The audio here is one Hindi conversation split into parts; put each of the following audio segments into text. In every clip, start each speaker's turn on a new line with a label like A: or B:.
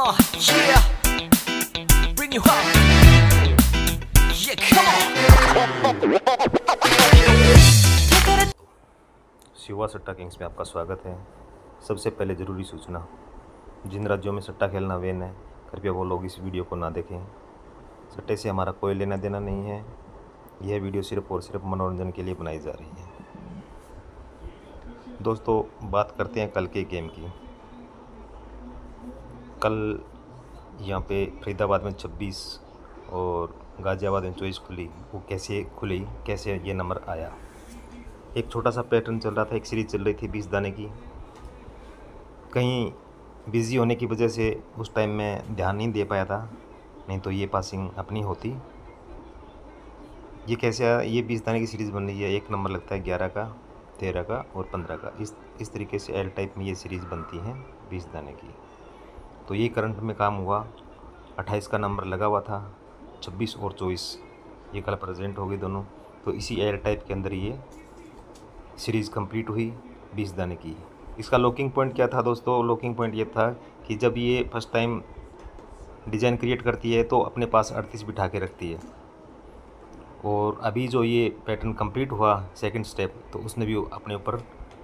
A: Yeah, bring you up. Yeah, come on.
B: Shiva सट्टा किंग्स में आपका स्वागत है। सबसे पहले ज़रूरी सूचना, जिन राज्यों में सट्टा खेलना बैन है, कृपया वो लोग इस वीडियो को ना देखें। सट्टे से हमारा कोई लेना देना नहीं है। यह वीडियो सिर्फ़ और सिर्फ मनोरंजन के लिए बनाई जा रही है। दोस्तों, बात करते हैं कल के गेम की। कल यहाँ पे फरीदाबाद में 26 और गाज़ियाबाद में 24 खुली। वो कैसे खुली, कैसे ये नंबर आया? एक छोटा सा पैटर्न चल रहा था, एक सीरीज़ चल रही थी 20 दाने की। कहीं बिज़ी होने की वजह से उस टाइम में ध्यान नहीं दे पाया था, नहीं तो ये पासिंग अपनी होती। ये कैसे आया? ये 20 दाने की सीरीज़ बन रही है। एक नंबर लगता है 11 का, 13 का और 15 का। इस तरीके से एल टाइप में ये सीरीज़ बनती हैं 20 दाने की। तो ये करंट में काम हुआ। 28 का नंबर लगा हुआ था, 26 और 24 ये कल प्रेजेंट हो गई दोनों। तो इसी एल टाइप के अंदर ये सीरीज़ कंप्लीट हुई 20 दाने की। इसका लॉकिंग पॉइंट क्या था दोस्तों? लॉकिंग पॉइंट ये था कि जब ये फर्स्ट टाइम डिज़ाइन क्रिएट करती है तो अपने पास 38 बिठा के रखती है। और अभी जो ये पैटर्न कंप्लीट हुआ सेकंड स्टेप, तो उसने भी अपने ऊपर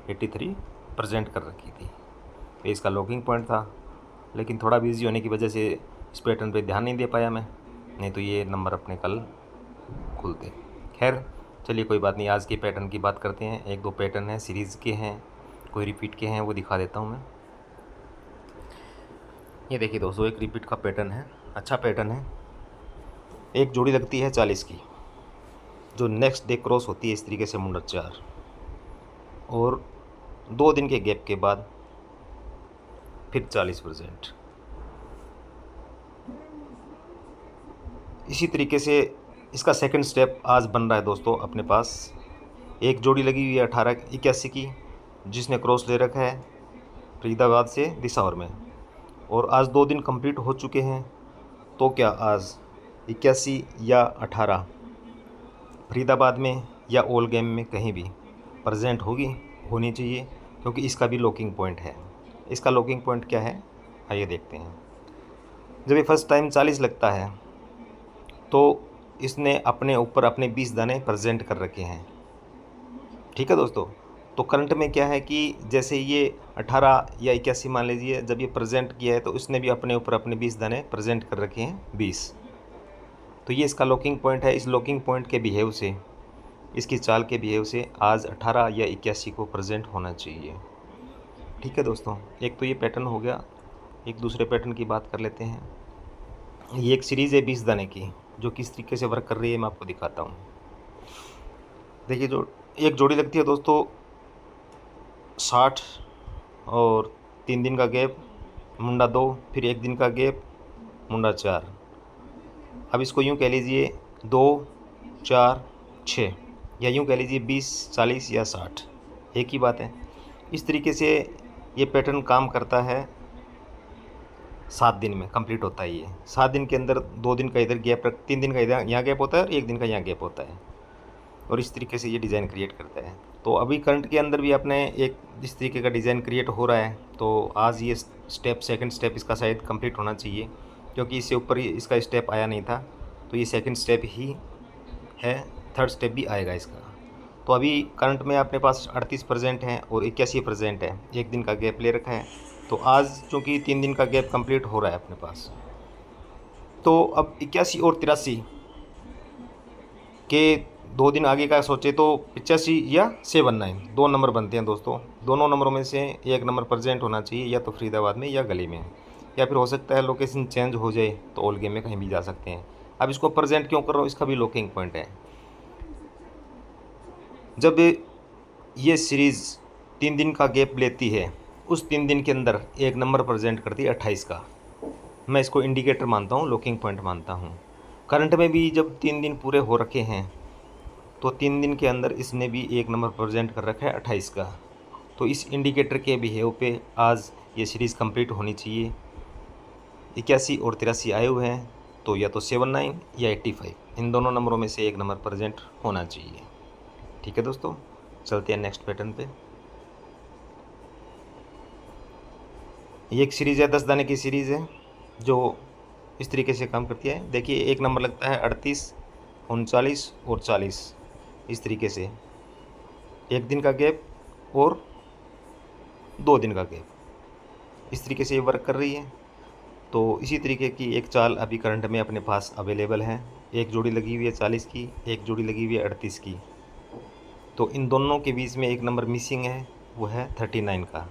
B: 83 प्रेजेंट कर रखी थी। तो इसका लॉकिंग पॉइंट था, लेकिन थोड़ा बिजी होने की वजह से इस पैटर्न पे ध्यान नहीं दे पाया मैं, नहीं तो ये नंबर अपने कल खुलते। खैर चलिए, कोई बात नहीं। आज के पैटर्न की बात करते हैं। एक दो पैटर्न हैं, सीरीज़ के हैं, कोई रिपीट के हैं, वो दिखा देता हूँ मैं। ये देखिए दोस्तों, एक रिपीट का पैटर्न है, अच्छा पैटर्न है। एक जोड़ी लगती है 40 की, जो नेक्स्ट डे क्रॉस होती है इस तरीके से मुंडा 4, और 2 दिन के गैप के बाद फिर 40%। इसी तरीके से इसका सेकंड स्टेप आज बन रहा है दोस्तों अपने पास। एक जोड़ी लगी हुई है 1881 की, जिसने क्रॉस ले रखा है फरीदाबाद से दिसावर में, और आज 2 दिन कंप्लीट हो चुके हैं। तो क्या आज 81 या 18 फरीदाबाद में या ऑल गेम में कहीं भी प्रेजेंट होनी चाहिए, क्योंकि इसका भी लॉकिंग पॉइंट है। इसका लॉकिंग पॉइंट क्या है, आइए देखते हैं। जब ये फर्स्ट टाइम 40 लगता है तो इसने अपने ऊपर अपने 20 दाने प्रेजेंट कर रखे हैं। ठीक है दोस्तों। तो करंट में क्या है कि जैसे ये 18 या 81 मान लीजिए, जब ये प्रेजेंट किया है तो इसने भी अपने ऊपर अपने 20 दाने प्रेजेंट कर रखे हैं 20। तो ये इसका लॉकिंग पॉइंट है। इस लॉकिंग पॉइंट के बिहेव से, इसकी चाल के बिहेव से आज 18 या 81 को प्रेजेंट होना चाहिए। ठीक है दोस्तों, एक तो ये पैटर्न हो गया। एक दूसरे पैटर्न की बात कर लेते हैं। ये एक सीरीज़ है 20 दाने की, जो किस तरीके से वर्क कर रही है मैं आपको दिखाता हूँ। देखिए, जो एक जोड़ी लगती है दोस्तों 60 और 3 दिन का गैप, मुंडा 2, फिर 1 दिन का गैप, मुंडा 4। अब इसको यूँ कह लीजिए 2, 4, 6, या यूँ कह लीजिए 20, 40 या 60, एक ही बात है। इस तरीके से ये पैटर्न काम करता है। 7 दिन में कंप्लीट होता है ये। 7 दिन के अंदर 2 दिन का इधर गैप 3 दिन का इधर यहाँ गैप होता है और 1 दिन का यहाँ गैप होता है, और इस तरीके से ये डिज़ाइन क्रिएट करता है। तो अभी करंट के अंदर भी अपने एक इस तरीके का डिज़ाइन क्रिएट हो रहा है। तो आज ये सेकंड स्टेप इसका शायद कंप्लीट होना चाहिए, क्योंकि इससे ऊपर इसका स्टेप आया नहीं था। तो ये सेकंड स्टेप ही है, थर्ड स्टेप भी आएगा इसका। तो अभी करंट में अपने पास 38% है और 81% है। 1 दिन का गैप ले रखा है। तो आज चूँकि 3 दिन का गैप कंप्लीट हो रहा है अपने पास, तो अब 81 और 83 के 2 दिन आगे का सोचे तो 85 या 79 2 नंबर बनते हैं दोस्तों। दोनों नंबरों में से एक नंबर प्रेजेंट होना चाहिए, या तो फरीदाबाद में या गली में, या फिर हो सकता है लोकेशन चेंज हो जाए तो ऑल गेम में कहीं भी जा सकते हैं। अब इसको प्रेजेंट क्यों कर रहा हूँ, इसका भी लॉकिंग पॉइंट है। जब ये सीरीज़ 3 दिन का गैप लेती है, उस 3 दिन के अंदर एक नंबर प्रेजेंट करती है 28 का। मैं इसको इंडिकेटर मानता हूँ, लॉकिंग पॉइंट मानता हूँ। करंट में भी जब 3 दिन पूरे हो रखे हैं, तो 3 दिन के अंदर इसने भी एक नंबर प्रेजेंट कर रखा है 28 का। तो इस इंडिकेटर के बिहेव पे आज ये सीरीज़ कंप्लीट होनी चाहिए। 81 और 83 आए हुए हैं, तो या तो 79 या 85, इन दोनों नंबरों में से एक नंबर प्रेजेंट होना चाहिए। ठीक है दोस्तों, चलते हैं नेक्स्ट पैटर्न पे। ये एक सीरीज़ है, 10 दाने की सीरीज़ है। जो इस तरीके से काम करती है। देखिए एक नंबर लगता है 38, 39 और 40, इस तरीके से 1 दिन का गैप और 2 दिन का गैप, इस तरीके से ये वर्क कर रही है। तो इसी तरीके की एक चाल अभी करंट में अपने पास अवेलेबल है। एक जोड़ी लगी हुई है 40 की, एक जोड़ी लगी हुई है 38 की। तो इन दोनों के बीच में एक नंबर मिसिंग है, वो है 39 का।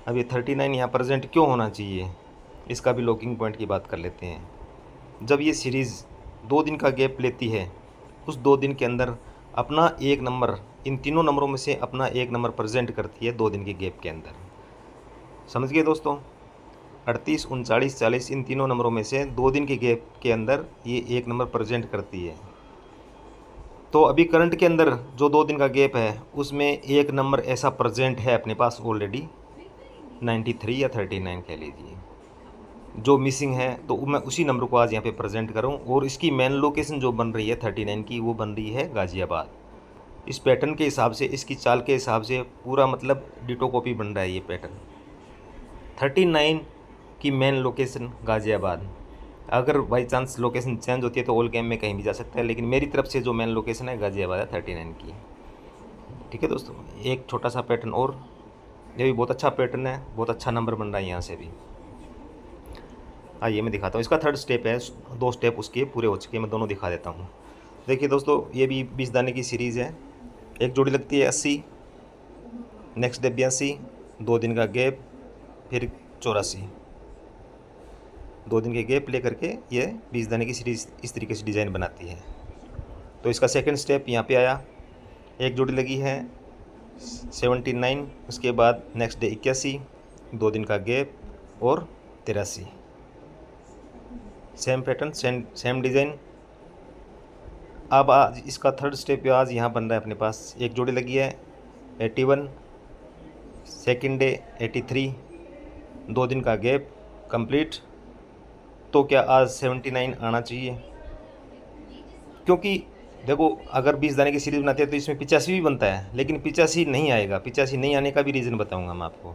B: अब ये 39 यहाँ प्रेजेंट क्यों होना चाहिए, इसका भी लॉकिंग पॉइंट की बात कर लेते हैं। जब ये सीरीज़ 2 दिन का गैप लेती है, उस 2 दिन के अंदर अपना एक नंबर, इन तीनों नंबरों में से अपना एक नंबर प्रेजेंट करती है 2 दिन के गैप के अंदर। समझ गए दोस्तों? 38, 39, 40 इन तीनों नंबरों में से 2 दिन के गैप के अंदर ये एक नंबर प्रेजेंट करती है। तो अभी करंट के अंदर जो 2 दिन का गैप है, उसमें एक नंबर ऐसा प्रेजेंट है अपने पास ऑलरेडी, 93 या 39 कह लीजिए, जो मिसिंग है। तो मैं उसी नंबर को आज यहाँ पे प्रेजेंट करूँ, और इसकी मेन लोकेशन जो बन रही है 39 की, वो बन रही है गाज़ियाबाद। इस पैटर्न के हिसाब से, इसकी चाल के हिसाब से पूरा मतलब डिटो कॉपी बन रहा है ये पैटर्न। 39 की मेन लोकेशन गाज़ियाबाद। अगर बाई चांस लोकेशन चेंज होती है तो ऑल गेम में कहीं भी जा सकता है, लेकिन मेरी तरफ से जो मेन लोकेशन है गाज़ियाबाद है 39 की। ठीक है दोस्तों, एक छोटा सा पैटर्न और, ये भी बहुत अच्छा पैटर्न है, बहुत अच्छा नंबर बन रहा है यहाँ से भी। आइए मैं दिखाता हूँ। इसका 3rd स्टेप है, 2 स्टेप उसके पूरे हो चुके हैं, मैं दोनों दिखा देता हूँ। देखिए दोस्तों, ये भी 20 दाने की सीरीज़ है। एक जोड़ी लगती है 80, नेक्स्ट डे 82, 2 दिन का गैप, फिर 84, 2 दिन के गैप लेकर के ये 20 दाने की सीरीज़ इस तरीके से डिज़ाइन बनाती है। तो इसका 2nd स्टेप यहाँ पे आया, एक जोड़ी लगी है 79, उसके बाद नेक्स्ट डे 81, 2 दिन का गैप और 83, सेम पैटर्न, सेम डिज़ाइन। अब आज इसका 3rd स्टेप आज यहाँ बन रहा है अपने पास। एक जोड़ी लगी है 81, सेकेंड डे 83, 2 दिन का गैप कंप्लीट। तो क्या आज 79 आना चाहिए? क्योंकि देखो, अगर 20 दाने की सीरीज़ बनाते हैं तो इसमें 85 भी बनता है, लेकिन 85 नहीं आएगा। 85 नहीं आने का भी रीज़न बताऊंगा मैं आपको।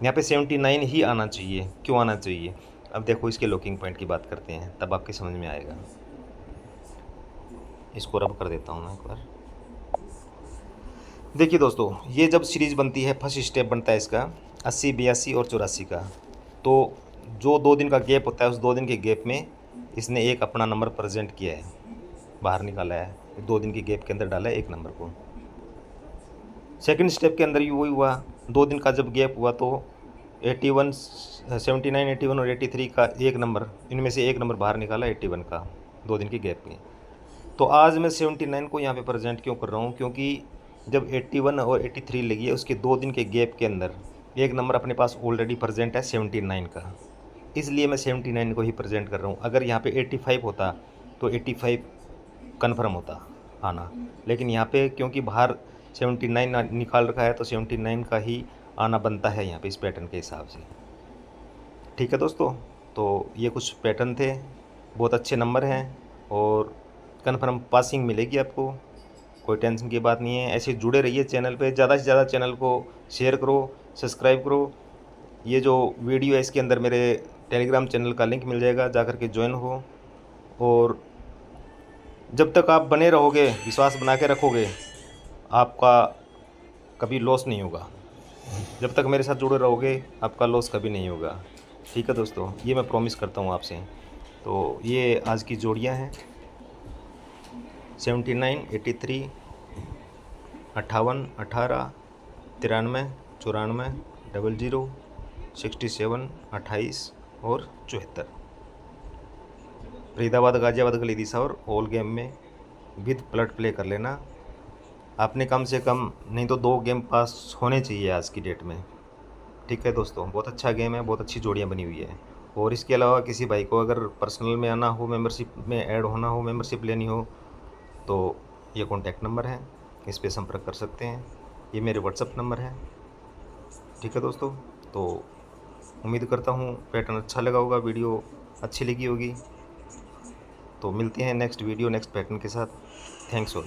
B: यहाँ पे 79 ही आना चाहिए। क्यों आना चाहिए? अब देखो, इसके लॉकिंग पॉइंट की बात करते हैं, तब आपके समझ में आएगा। इसको रब कर देता हूँ मैं एक बार। देखिए दोस्तों, ये जब सीरीज़ बनती है, फर्स्ट स्टेप बनता है इसका 80, 82 और 84 का। तो जो 2 दिन का गैप होता है, उस 2 दिन के गैप में इसने एक अपना नंबर प्रेजेंट किया है, बाहर निकाला है, 2 दिन के गैप के अंदर डाला है एक नंबर को। सेकंड स्टेप के अंदर भी वही हुआ, 2 दिन का जब गैप हुआ तो 81, 79, 81 और 83 का एक नंबर, इनमें से एक नंबर बाहर निकाला 81 का, 2 दिन के गैप में। तो आज मैं 79 को यहाँ पे प्रेजेंट क्यों कर रहा हूँ? क्योंकि जब 81 और 83 लगी है, उसके 2 दिन के गैप के अंदर एक नंबर अपने पास ऑलरेडी प्रेजेंट है 79 का, इसलिए मैं 79 को ही प्रेजेंट कर रहा हूँ। अगर यहाँ पे 85 होता तो 85 कन्फर्म होता आना, लेकिन यहाँ पे क्योंकि बाहर 79 निकाल रखा है, तो 79 का ही आना बनता है यहाँ पे इस पैटर्न के हिसाब से। ठीक है दोस्तों, तो ये कुछ पैटर्न थे, बहुत अच्छे नंबर हैं और कन्फर्म पासिंग मिलेगी आपको, कोई टेंशन की बात नहीं है। ऐसे जुड़े रहिए चैनल पे, ज़्यादा से ज़्यादा चैनल को शेयर करो, सब्सक्राइब करो। ये जो वीडियो है इसके अंदर मेरे टेलीग्राम चैनल का लिंक मिल जाएगा, जा कर के ज्वाइन हो। और जब तक आप बने रहोगे, विश्वास बना के रखोगे, आपका कभी लॉस नहीं होगा। जब तक मेरे साथ जुड़े रहोगे, आपका लॉस कभी नहीं होगा। ठीक है दोस्तों, ये मैं प्रॉमिस करता हूँ आपसे। तो ये आज की जोड़ियाँ हैं 79, 83, 58, 18, 93, 94, 00, 67, 28 और 74। फरीदाबाद, गाज़ियाबाद, गली दिशा और ऑल गेम में विद प्लट प्ले कर लेना। आपने कम से कम नहीं तो 2 गेम पास होने चाहिए आज की डेट में। ठीक है दोस्तों, बहुत अच्छा गेम है, बहुत अच्छी जोड़ियाँ बनी हुई है। और इसके अलावा किसी भाई को अगर पर्सनल में आना हो, मेंबरशिप में ऐड होना हो, मेंबरशिप लेनी हो, तो ये कॉन्टैक्ट नंबर है, इस पर संपर्क कर सकते हैं। ये मेरे व्हाट्सअप नंबर है। ठीक है दोस्तों, तो उम्मीद करता हूँ पैटर्न अच्छा लगा होगा, वीडियो अच्छी लगी होगी। तो मिलते हैं नेक्स्ट वीडियो, नेक्स्ट पैटर्न के साथ। Thanks all.